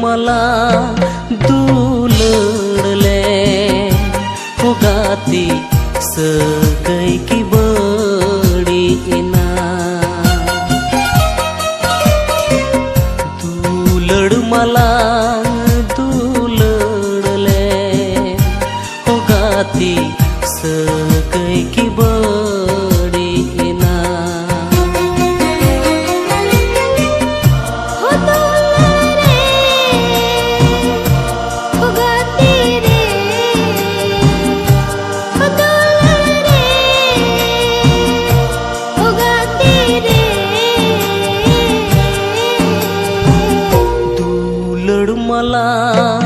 मला दुलडले उगाती सगळी की बडी ना दुलड मला दुलडले उगाती सगळी की बडी ना मला